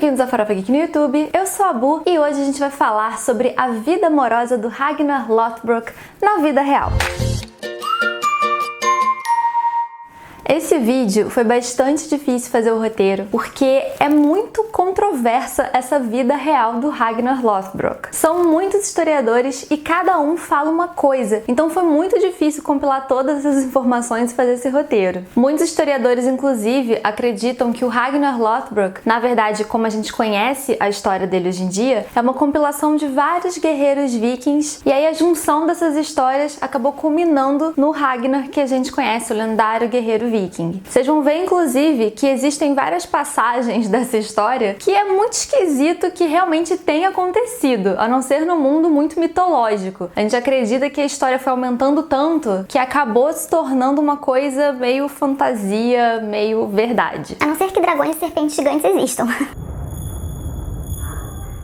bem-vindos ao Farofa Geek no YouTube, eu sou a Bu e hoje a gente vai falar sobre a vida amorosa do Ragnar Lothbrok na vida real. Esse vídeo foi bastante difícil fazer o roteiro, porque é muito controversa essa vida real do Ragnar Lothbrok. São muitos historiadores e cada um fala uma coisa, então foi muito difícil compilar todas essas informações e fazer esse roteiro. Muitos historiadores, inclusive, acreditam que o Ragnar Lothbrok, na verdade, como a gente conhece a história dele hoje em dia, é uma compilação de vários guerreiros vikings, e aí a junção dessas histórias acabou culminando no Ragnar que a gente conhece, o lendário guerreiro viking. Vocês vão ver, inclusive, que existem várias passagens dessa história que é muito esquisito que realmente tenha acontecido, a não ser no mundo muito mitológico. A gente acredita que a história foi aumentando tanto que acabou se tornando uma coisa meio fantasia, meio verdade. A não ser que dragões e serpentes gigantes existam.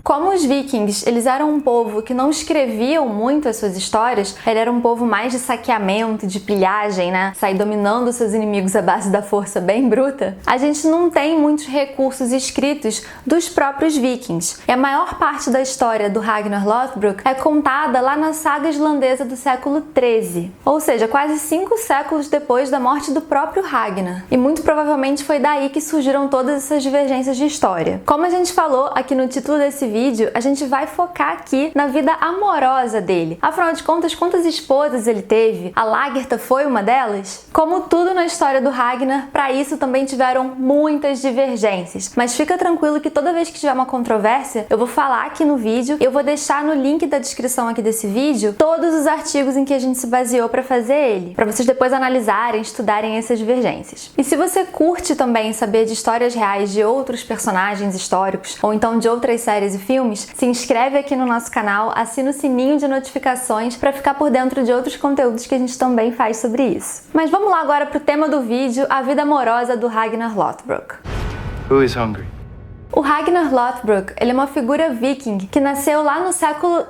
Como os vikings, eles eram um povo que não escreviam muito as suas histórias, ele era um povo mais de saqueamento, de pilhagem, né? Sair dominando seus inimigos à base da força bem bruta. A gente não tem muitos recursos escritos dos próprios vikings. E a maior parte da história do Ragnar Lothbrok é contada lá na saga islandesa do século XIII. Ou seja, quase 5 séculos depois da morte do próprio Ragnar. E muito provavelmente foi daí que surgiram todas essas divergências de história. Como a gente falou aqui no título desse vídeo, a gente vai focar aqui na vida amorosa dele. Afinal de contas, quantas esposas ele teve? A Lagertha foi uma delas? Como tudo na história do Ragnar, para isso também tiveram muitas divergências. Mas fica tranquilo que toda vez que tiver uma controvérsia, eu vou falar aqui no vídeo, eu vou deixar no link da descrição aqui desse vídeo todos os artigos em que a gente se baseou para fazer ele, para vocês depois analisarem, estudarem essas divergências. E se você curte também saber de histórias reais de outros personagens históricos, ou então de outras séries e filmes, se inscreve aqui no nosso canal, assina o sininho de notificações para ficar por dentro de outros conteúdos que a gente também faz sobre isso. Mas vamos lá agora pro tema do vídeo, a vida amorosa do Ragnar Lothbrok. Who is hungry? O Ragnar Lothbrok, ele é uma figura viking que nasceu lá no século...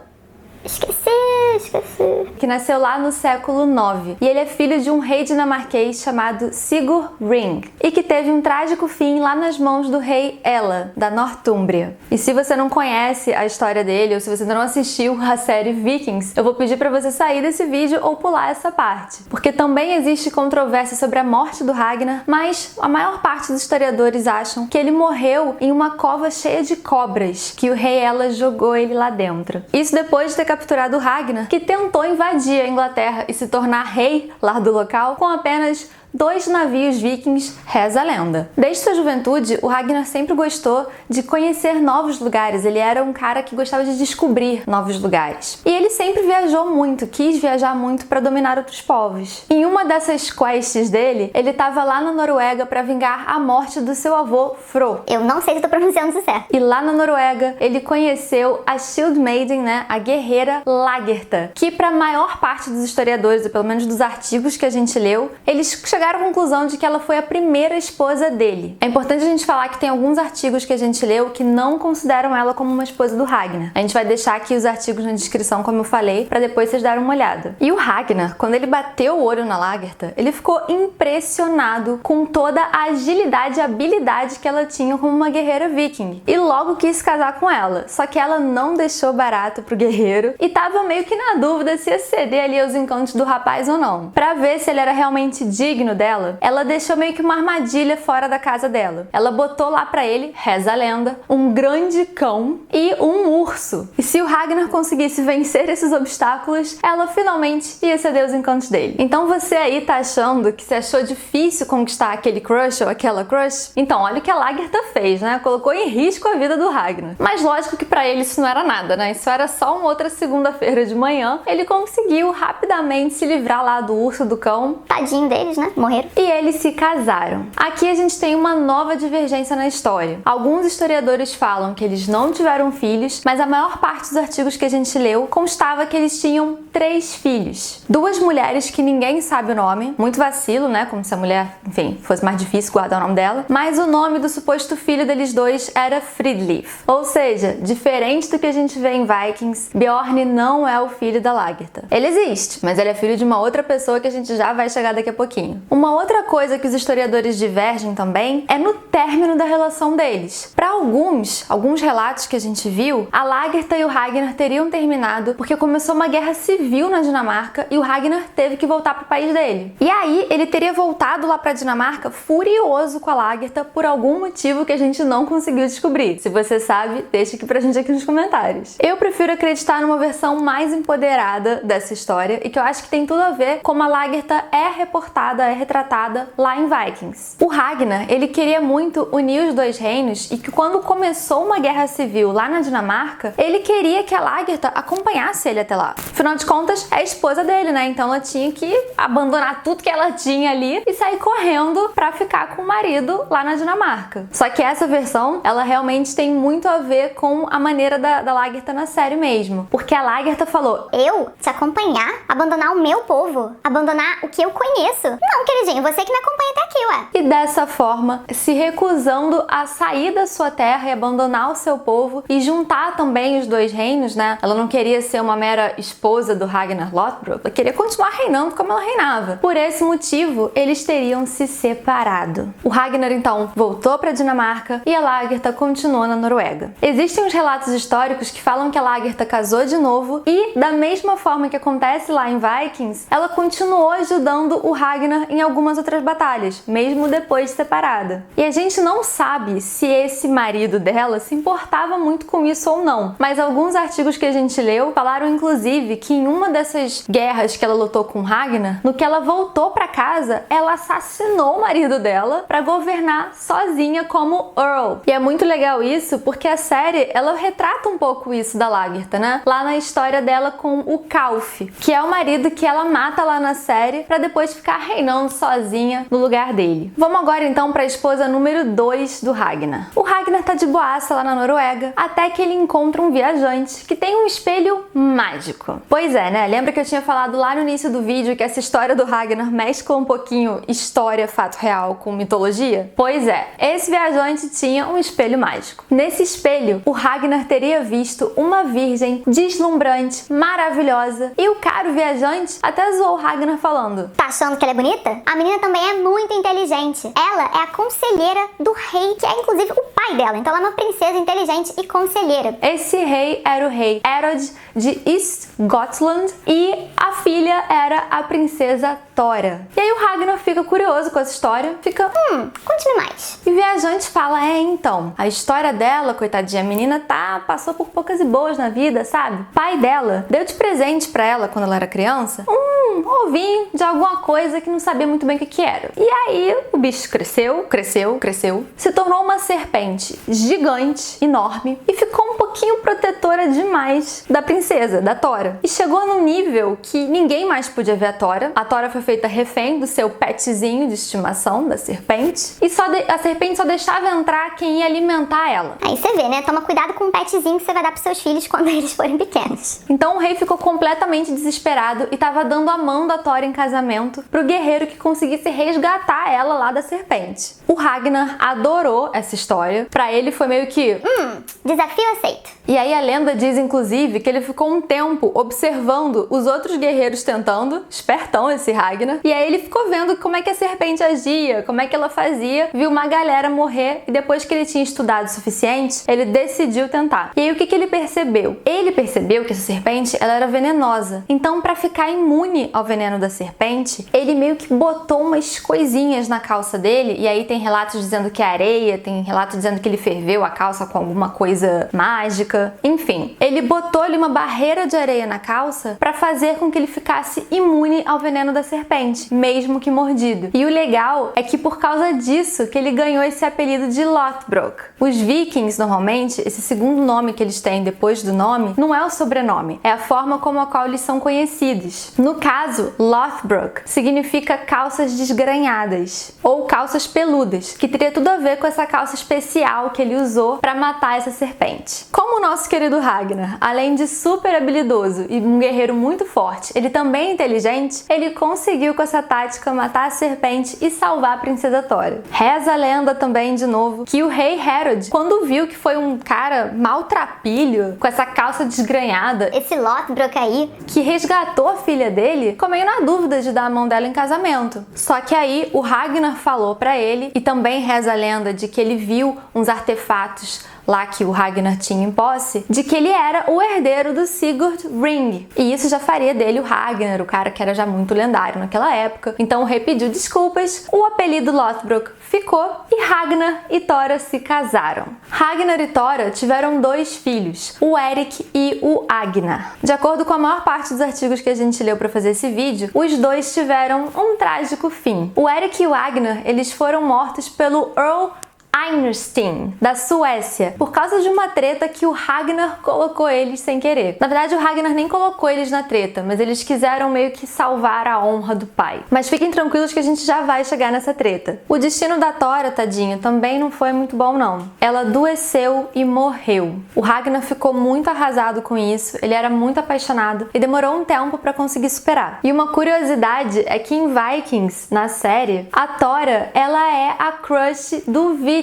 Que nasceu lá no século IX. E ele é filho de um rei dinamarquês chamado Sigurd Ring, e que teve um trágico fim lá nas mãos do rei Ella, da Nortúmbria. E se você não conhece a história dele, ou se você ainda não assistiu a série Vikings, eu vou pedir para você sair desse vídeo ou pular essa parte. Porque também existe controvérsia sobre a morte do Ragnar, mas a maior parte dos historiadores acham que ele morreu em uma cova cheia de cobras, que o rei Ella jogou ele lá dentro. Isso depois de ter capturado o Ragnar, que tentou invadir a Inglaterra e se tornar rei lá do local com apenas 2 navios vikings, reza a lenda. Desde sua juventude, o Ragnar sempre gostou de conhecer novos lugares, ele era um cara que gostava de descobrir novos lugares. E ele sempre viajou muito, quis viajar muito para dominar outros povos. Em uma dessas quests dele, ele estava lá na Noruega para vingar a morte do seu avô Fro. Eu não sei se estou pronunciando isso certo. E lá na Noruega, ele conheceu a Shield Maiden, né, a guerreira Lagertha, que para a maior parte dos historiadores, ou pelo menos dos artigos que a gente leu, eles chegaram à conclusão de que ela foi a primeira esposa dele. É importante a gente falar que tem alguns artigos que a gente leu que não consideram ela como uma esposa do Ragnar. A gente vai deixar aqui os artigos na descrição, como eu falei, para depois vocês darem uma olhada. E o Ragnar, quando ele bateu o olho na Lagertha, ele ficou impressionado com toda a agilidade e habilidade que ela tinha como uma guerreira viking. E logo quis casar com ela. Só que ela não deixou barato pro guerreiro e tava meio que na dúvida se ia ceder ali aos encantos do rapaz ou não. Pra ver se ele era realmente digno dela, ela deixou meio que uma armadilha fora da casa dela. Ela botou lá pra ele, reza a lenda, um grande cão e um urso. E se o Ragnar conseguisse vencer esses obstáculos, ela finalmente ia ceder os encantos dele. Então você aí tá achando que se achou difícil conquistar aquele crush ou aquela crush? Então olha o que a Lagertha fez, né? Colocou em risco a vida do Ragnar. Mas lógico que pra ele isso não era nada, né? Isso era só uma outra segunda-feira de manhã. Ele conseguiu rapidamente se livrar lá do urso, do cão. Tadinho deles, né? Morreram. E eles se casaram. Aqui a gente tem uma nova divergência na história. Alguns historiadores falam que eles não tiveram filhos, mas a maior parte dos artigos que a gente leu constava que eles tinham 3 filhos. 2 mulheres que ninguém sabe o nome, muito vacilo, né? Como se a mulher, enfim, fosse mais difícil guardar o nome dela. Mas o nome do suposto filho deles dois era Fridleif. Ou seja, diferente do que a gente vê em Vikings, Bjorn não é o filho da Lagertha. Ele existe, mas ele é filho de uma outra pessoa que a gente já vai chegar daqui a pouquinho. Uma outra coisa que os historiadores divergem também é no término da relação deles. Para alguns relatos que a gente viu, a Lagertha e o Ragnar teriam terminado porque começou uma guerra civil na Dinamarca e o Ragnar teve que voltar para o país dele. E aí ele teria voltado lá para a Dinamarca furioso com a Lagertha por algum motivo que a gente não conseguiu descobrir. Se você sabe, deixa aqui pra gente aqui nos comentários. Eu prefiro acreditar numa versão mais empoderada dessa história e que eu acho que tem tudo a ver como a Lagertha é reportada, é retratada lá em Vikings. O Ragnar, ele queria muito unir os dois reinos e que quando começou uma guerra civil lá na Dinamarca, ele queria que a Lagertha acompanhasse ele até lá. Afinal de contas, é a esposa dele, né? Então ela tinha que abandonar tudo que ela tinha ali e sair correndo pra ficar com o marido lá na Dinamarca. Só que essa versão, ela realmente tem muito a ver com a maneira da Lagertha na série mesmo. Porque a Lagertha falou: eu te acompanhar? Abandonar o meu povo? Abandonar o que eu conheço? Não, queridinho, você que me acompanha até aqui, ué. E dessa forma, se recusando a sair da sua terra e abandonar o seu povo e juntar também os dois reinos, né? Ela não queria ser uma mera esposa do Ragnar Lothbrok, ela queria continuar reinando como ela reinava. Por esse motivo, eles teriam se separado. O Ragnar, então, voltou para a Dinamarca e a Lagertha continuou na Noruega. Existem uns relatos históricos que falam que a Lagertha casou de novo e, da mesma forma que acontece lá em Vikings, ela continuou ajudando o Ragnar em algumas outras batalhas, mesmo depois de separada. E a gente não sabe se esse marido dela se importava muito com isso ou não, mas alguns artigos que a gente leu falaram inclusive que em uma dessas guerras que ela lutou com Ragnar, no que ela voltou para casa, ela assassinou o marido dela para governar sozinha como Earl. E é muito legal isso porque a série, ela retrata um pouco isso da Lagertha, né? Lá na história dela com o Kalf, que é o marido que ela mata lá na série para depois ficar reinando sozinha no lugar dele. Vamos agora então para a esposa número 2 do Ragnar. O Ragnar tá de boaça lá na Noruega até que ele encontra um viajante que tem um espelho mágico. Pois é, né? Lembra que eu tinha falado lá no início do vídeo que essa história do Ragnar mescla um pouquinho história, fato real com mitologia? Pois é, esse viajante tinha um espelho mágico. Nesse espelho, o Ragnar teria visto uma virgem deslumbrante, maravilhosa, e o caro viajante até zoou o Ragnar falando: tá achando que ela é bonita? A menina também é muito inteligente. Ela é a conselheira do rei, que é inclusive o pai dela. Então ela é uma princesa inteligente e conselheira. Esse rei era o rei Harald de East Gotland e a filha era a princesa Thora. E aí o Ragnar fica curioso com essa história, fica, conte-me mais. E o viajante fala, então, a história dela, coitadinha, a menina passou por poucas e boas na vida, sabe? O pai dela deu de presente pra ela quando ela era criança ovinho de alguma coisa que não sabia muito bem o que era. E aí o bicho cresceu, se tornou uma serpente gigante, enorme, e ficou um pouquinho protetora demais da princesa, da Thora. E chegou num nível que ninguém mais podia ver a Thora. A Thora foi feita refém do seu petzinho de estimação, da serpente, e a serpente só deixava entrar quem ia alimentar ela. Aí você vê, né? Toma cuidado com o petzinho que você vai dar pros seus filhos quando eles forem pequenos. Então o rei ficou completamente desesperado e tava dando a mão da Thora em casamento pro guerreiro que conseguisse resgatar ela lá da serpente. O Ragnar adorou essa história. Pra ele foi meio que... desafio aceito. E aí a lenda diz, inclusive, que ele ficou um tempo observando os outros guerreiros tentando, espertão esse Ragnar, e aí ele ficou vendo como é que a serpente agia, como é que ela fazia, viu uma galera morrer, e depois que ele tinha estudado o suficiente, ele decidiu tentar. E aí o que ele percebeu? Ele percebeu que essa serpente, ela era venenosa. Então, pra ficar imune ao veneno da serpente, ele meio que botou umas coisinhas na calça dele, e aí tem relatos dizendo que é areia, tem relatos dizendo que ele ferveu a calça com alguma coisa mágica, enfim. Ele botou ali uma barreira de areia na calça pra fazer com que ele ficasse imune ao veneno da serpente, mesmo que mordido. E o legal é que por causa disso que ele ganhou esse apelido de Lothbrok. Os vikings, normalmente, esse segundo nome que eles têm depois do nome, não é o sobrenome, é a forma como a qual eles são conhecidos. No caso, Lothbrok significa calças desgranhadas, ou calças peludas, que teria tudo a ver com essa calça especial que ele usou pra matar essa serpente. Como o nosso querido Ragnar, além de super habilidoso e um guerreiro muito forte, ele também é inteligente, ele conseguiu com essa tática matar a serpente e salvar a princesa Tora. Reza a lenda também, de novo, que o rei Herod, quando viu que foi um cara maltrapilho, com essa calça desgrenhada, Esse Lothbrok aí, que resgatou a filha dele, ficou meio na dúvida de dar a mão dela em casamento. Só que aí o Ragnar falou pra ele, e também reza a lenda de que ele viu uns artefatos lá que o Ragnar tinha em posse, de que ele era o herdeiro do Sigurd Ring. E isso já faria dele o Ragnar, o cara que era já muito lendário naquela época. Então o rei pediu desculpas, o apelido Lothbrok ficou e Ragnar e Tora se casaram. Ragnar e Tora tiveram 2 filhos, o Eric e o Agnar. De acordo com a maior parte dos artigos que a gente leu para fazer esse vídeo, os 2 tiveram um trágico fim. O Eric e o Agnar, eles foram mortos pelo Earl Einarstein, da Suécia, por causa de uma treta que o Ragnar colocou eles sem querer. Na verdade, o Ragnar nem colocou eles na treta, mas eles quiseram meio que salvar a honra do pai. Mas fiquem tranquilos que a gente já vai chegar nessa treta. O destino da Tora, tadinha, também não foi muito bom não. Ela adoeceu e morreu. O Ragnar ficou muito arrasado com isso, ele era muito apaixonado e demorou um tempo para conseguir superar. E uma curiosidade é que em Vikings, na série, a Tora, ela é a crush do Hvitserk,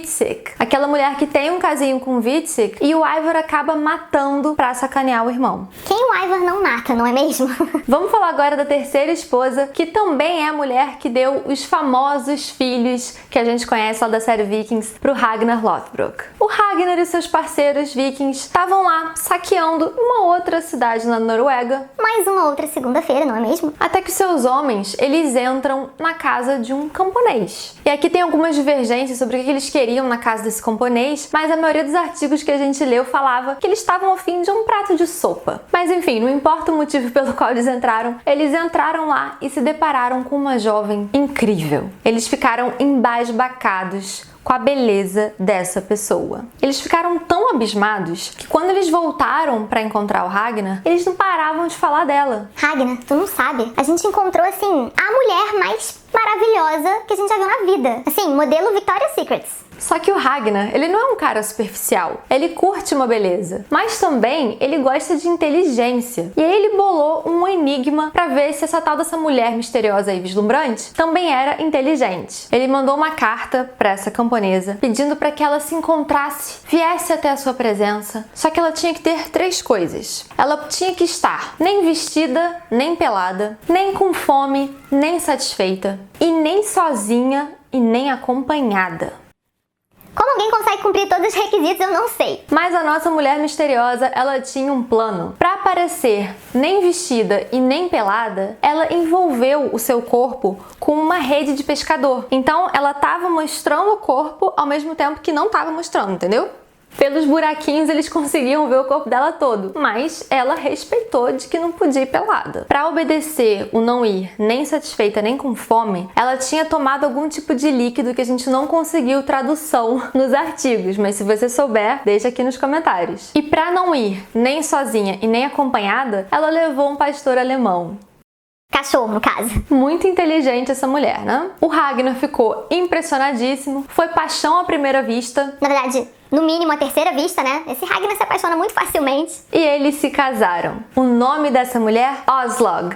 aquela mulher que tem um casinho com o Hvitserk e o Ivar acaba matando pra sacanear o irmão. quem o Ivar não mata, não é mesmo? Vamos falar agora da terceira esposa, que também é a mulher que deu os famosos filhos que a gente conhece lá da série Vikings pro Ragnar Lothbrok. O Ragnar e seus parceiros vikings estavam lá saqueando uma outra cidade na Noruega. Mais uma outra segunda-feira, não é mesmo? Até que seus homens, eles entram na casa de um camponês. E aqui tem algumas divergências sobre o que eles queriam na casa desse camponês, mas a maioria dos artigos que a gente leu falava que eles estavam a fim de um prato de sopa. Mas enfim, não importa o motivo pelo qual eles entraram lá e se depararam com uma jovem incrível. Eles ficaram embasbacados com a beleza dessa pessoa. Eles ficaram tão abismados que quando eles voltaram para encontrar o Ragnar, eles não paravam de falar dela. Ragnar, tu não sabe. A gente encontrou, assim, a mulher mais maravilhosa que a gente já viu na vida. Assim, modelo Victoria's Secrets. Só que o Ragnar, ele não é um cara superficial. Ele curte uma beleza, mas também ele gosta de inteligência. E aí ele bolou um enigma pra ver se essa tal dessa mulher misteriosa e vislumbrante também era inteligente. Ele mandou uma carta pra essa camponesa pedindo pra que ela se encontrasse, viesse até a sua presença. Só que ela tinha que ter 3 coisas. Ela tinha que estar nem vestida, nem pelada, nem com fome, nem satisfeita, e nem sozinha e nem acompanhada. Como alguém consegue cumprir todos os requisitos, eu não sei. Mas a nossa mulher misteriosa, ela tinha um plano. Para aparecer nem vestida e nem pelada, ela envolveu o seu corpo com uma rede de pescador. Então ela estava mostrando o corpo ao mesmo tempo que não estava mostrando, entendeu? Pelos buraquinhos eles conseguiam ver o corpo dela todo, mas ela respeitou de que não podia ir pelada. Para obedecer o não ir nem satisfeita nem com fome, ela tinha tomado algum tipo de líquido que a gente não conseguiu tradução nos artigos, mas se você souber, deixa aqui nos comentários. E para não ir nem sozinha e nem acompanhada, ela levou um pastor alemão. Cachorro, no caso. Muito inteligente essa mulher, né? O Ragnar ficou impressionadíssimo, foi paixão à primeira vista. Na verdade, no mínimo a terceira vista, né? Esse Ragnar se apaixona muito facilmente. E eles se casaram. O nome dessa mulher? Oslog.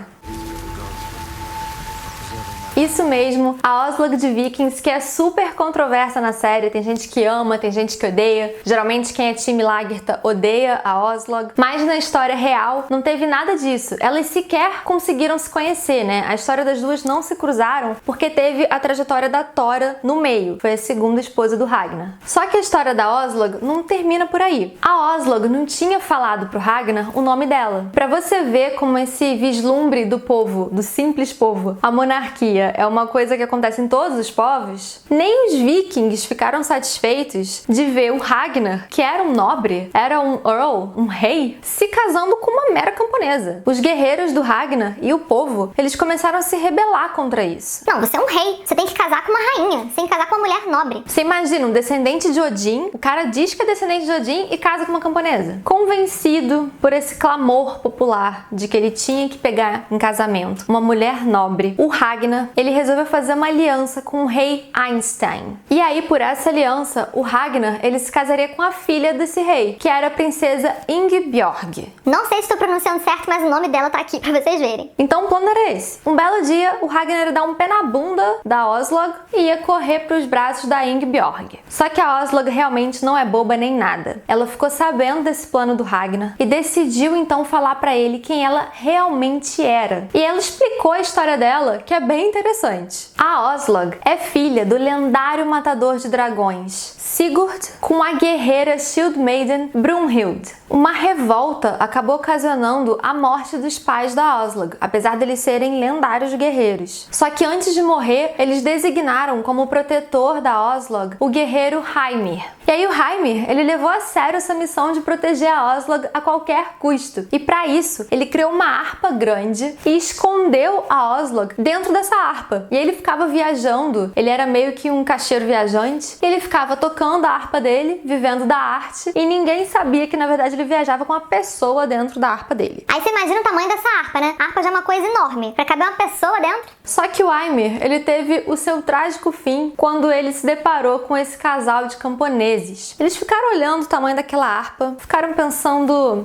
Isso mesmo, a Oslog de Vikings, que é super controversa na série, tem gente que ama, tem gente que odeia. Geralmente quem é time Lagertha odeia a Oslog, mas na história real não teve nada disso. Elas sequer conseguiram se conhecer, né? A história das duas não se cruzaram porque teve a trajetória da Tora no meio. Foi a segunda esposa do Ragnar. Só que a história da Oslog não termina por aí. A Oslog não tinha falado pro Ragnar o nome dela. Pra você ver como esse vislumbre do povo, do simples povo, a monarquia é uma coisa que acontece em todos os povos, nem os vikings ficaram satisfeitos de ver o Ragnar, que era um nobre, era um earl, um rei, se casando com uma mera camponesa. Os guerreiros do Ragnar e o povo, eles começaram a se rebelar contra isso. Não, você é um rei, você tem que casar com uma rainha, você tem que casar com uma mulher nobre. Você imagina um descendente de Odin, o cara diz que é descendente de Odin e casa com uma camponesa. Convencido por esse clamor popular popular de que ele tinha que pegar em casamento uma mulher nobre, o Ragnar, ele resolveu fazer uma aliança com o rei Einstein. E aí, por essa aliança, o Ragnar, ele se casaria com a filha desse rei, que era a princesa Ingebjorg. Não sei se estou pronunciando certo, mas o nome dela tá aqui pra vocês verem. Então o plano era esse. Um belo dia, o Ragnar ia dar um pé na bunda da Åslaug e ia correr pros braços da Ingebjorg. Só que a Åslaug realmente não é boba nem nada. Ela ficou sabendo desse plano do Ragnar e decidiu então falar pra ele quem ela realmente era. E ela explicou a história dela, que é bem interessante. A Åslaug é filha do lendário matador de dragões Sigurd com a guerreira Shield Maiden Brunhild. Uma revolta acabou ocasionando a morte dos pais da Åslaug, apesar deles serem lendários guerreiros. Só que antes de morrer, eles designaram como protetor da Åslaug o guerreiro Haimir. E aí o Haimir, ele levou a sério essa missão de proteger a Åslaug a qualquer custo. E para isso, ele criou uma harpa grande e escondeu a Åslaug dentro dessa harpa. E ele ficava viajando, ele era meio que um caixeiro viajante, e ele ficava tocando a harpa dele, vivendo da arte, e ninguém sabia que na verdade ele viajava com uma pessoa dentro da harpa dele. Aí você imagina o tamanho dessa harpa, né? A harpa já é uma coisa enorme. Pra caber uma pessoa dentro. Só que o Haimir, ele teve o seu trágico fim quando ele se deparou com esse casal de camponeses. Eles ficaram olhando o tamanho daquela harpa, ficaram pensando...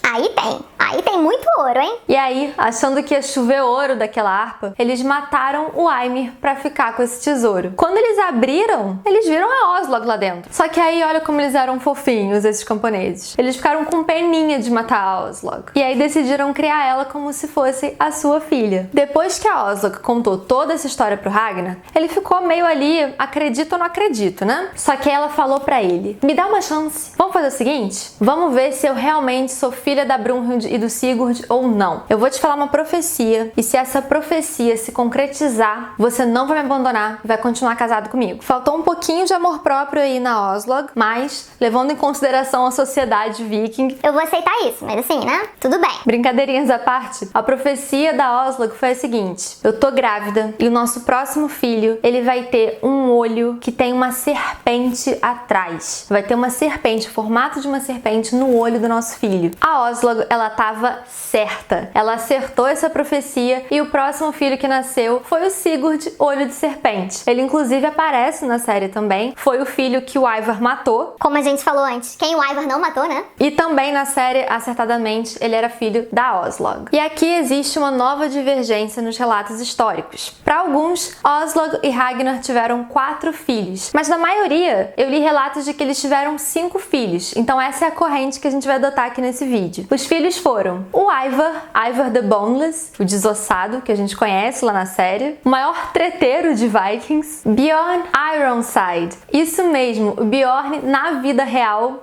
Aí tem muito ouro, hein? E aí, achando que ia chover ouro daquela harpa, eles mataram o Haimir pra ficar com esse tesouro. Quando eles abriram, eles viram a Åslaug lá dentro. Só que aí, olha como eles eram fofinhos, esses camponeses. Eles ficaram com peninha de matar a Åslaug. E aí decidiram criar ela como se fosse a sua filha. Depois que a Åslaug contou toda essa história pro Ragnar, ele ficou meio ali, acredito ou não acredito, né? Só que aí ela falou pra ele, me dá uma chance. Vamos fazer o seguinte? Vamos ver se eu realmente sou filha da Brunhild e do Sigurd ou não. Eu vou te falar uma profecia e se essa profecia se concretizar, você não vai me abandonar e vai continuar casado comigo. Faltou um pouquinho de amor próprio aí na Åslaug, mas levando em consideração a sociedade viking, eu vou aceitar isso, mas assim, né? Tudo bem. Brincadeirinhas à parte, a profecia da Åslaug foi a seguinte: eu tô grávida e o nosso próximo filho, ele vai ter um olho que tem uma serpente atrás. Vai ter uma serpente, o formato de uma serpente no olho do nosso filho. A Åslaug, ela tava certa. Ela acertou essa profecia e o próximo filho que nasceu foi o Sigurd, olho de serpente. Ele inclusive aparece na série também. Foi o filho que o Ivar matou. Como a gente falou antes, quem o Ivar não matou, né? E também na série, acertadamente, ele era filho da Åslaug. E aqui existe uma nova divergência nos relatos históricos. Para alguns, Åslaug e Ragnar tiveram 4 filhos, mas na maioria eu li relatos de que eles tiveram 5 filhos. Então essa é a corrente que a gente vai adotar aqui nesse vídeo. Os filhos foram o Ivar the Boneless, o desossado, que a gente conhece lá na série, o maior treteiro de Vikings, Bjorn Ironside. Isso mesmo, o Bjorn na vida real,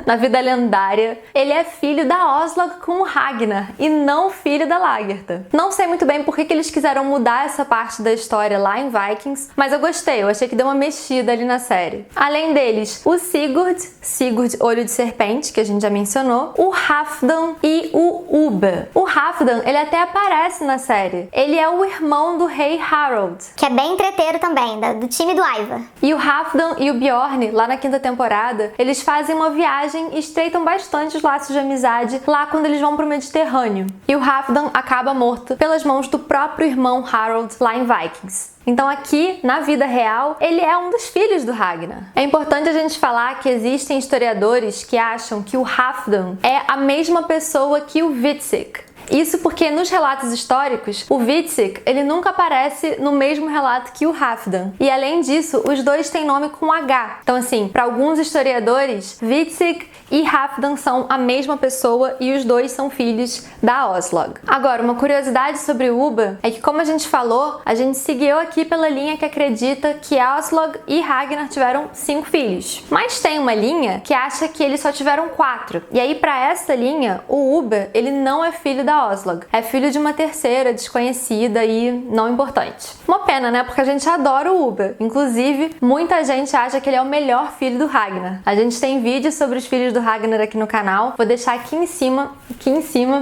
na vida lendária, ele é filho da Åslaug com o Ragnar e não filho da Lagertha. Não sei muito bem por que eles quiseram mudar essa parte da história lá em Vikings, mas eu gostei, eu achei que deu uma mexida ali na série. Além deles, o Sigurd, olho de serpente, que a gente já mencionou, o Halfdan e o Ubbe. O Halfdan, ele até aparece na série. Ele é o irmão do rei Harald, que é bem treteiro também, do time do Ivar. E o Halfdan e o Bjorn, lá na 5ª temporada, eles fazem uma viagem e estreitam bastante os laços de amizade lá quando eles vão pro Mediterrâneo. E o Halfdan acaba morto pelas mãos do próprio irmão Harald lá em Vikings. Então aqui, na vida real, ele é um dos filhos do Ragnar. É importante a gente falar que existem historiadores que acham que o Halfdan é a mesma pessoa que o Witzig. Isso porque nos relatos históricos, o Witzig, ele nunca aparece no mesmo relato que o Halfdan. E além disso, os dois têm nome com H. Então assim, para alguns historiadores, Witzig e Halfdan são a mesma pessoa e os dois são filhos da Åslaug. Agora, uma curiosidade sobre o Ubbe é que, como a gente falou, a gente seguiu aqui pela linha que acredita que Åslaug e Ragnar tiveram 5 filhos. Mas tem uma linha que acha que eles só tiveram 4. E aí, para essa linha, o Ubbe, ele não é filho da da Åslaug. É filho de uma terceira, desconhecida e não importante. Uma pena, né? Porque a gente adora o Ubba. Inclusive, muita gente acha que ele é o melhor filho do Ragnar. A gente tem vídeo sobre os filhos do Ragnar aqui no canal. Vou deixar aqui em cima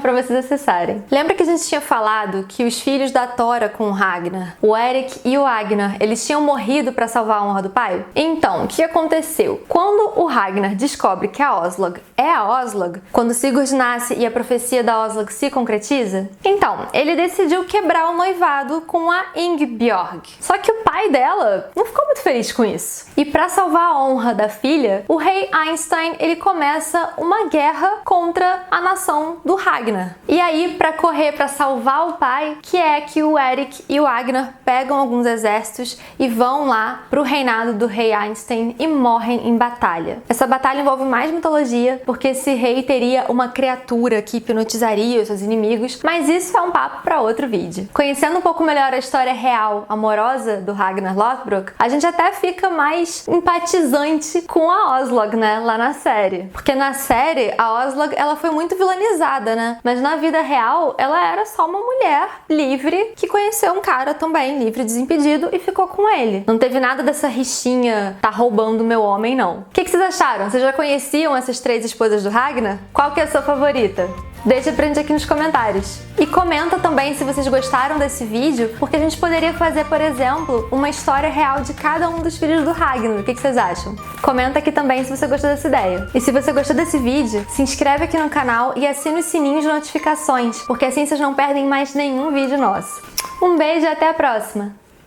para vocês acessarem. Lembra que a gente tinha falado que os filhos da Tora com o Ragnar, o Eric e o Agnar, eles tinham morrido para salvar a honra do pai? Então, o que aconteceu? Quando o Ragnar descobre que a Åslaug é a Åslaug, quando Sigurd nasce e a profecia da Åslaug se concretiza, então, ele decidiu quebrar o noivado com a Ingbjorg. Só que o pai dela não ficou muito feliz com isso. E para salvar a honra da filha, o rei Einstein, ele começa uma guerra contra a nação do Ragnar. E aí, para correr para salvar o pai, que é que o Eric e o Agnar pegam alguns exércitos e vão lá pro reinado do rei Einstein e morrem em batalha. Essa batalha envolve mais mitologia, porque esse rei teria uma criatura que hipnotizaria os seus inimigos, mas isso é um papo para outro vídeo. Conhecendo um pouco melhor a história real, amorosa do Ragnar Lothbrok, a gente até fica mais empatizante com a Åslaug, né, lá na série. Porque na série, a Åslaug, ela foi muito vilanizada, né? Mas na vida real, ela era só uma mulher livre que conheceu um cara também, livre, desimpedido, e ficou com ele. Não teve nada dessa rixinha, tá roubando meu homem, não. O que vocês acharam? Vocês já conheciam essas 3 esposas do Ragnar? Qual que é a sua favorita? Deixa pra gente aqui nos comentários. E comenta também se vocês gostaram desse vídeo, porque a gente poderia fazer, por exemplo, uma história real de cada um dos filhos do Ragnar. O que vocês acham? Comenta aqui também se você gostou dessa ideia. E se você gostou desse vídeo, se inscreve aqui no canal e assina o sininho de notificações, porque assim vocês não perdem mais nenhum vídeo nosso. Um beijo e até a próxima!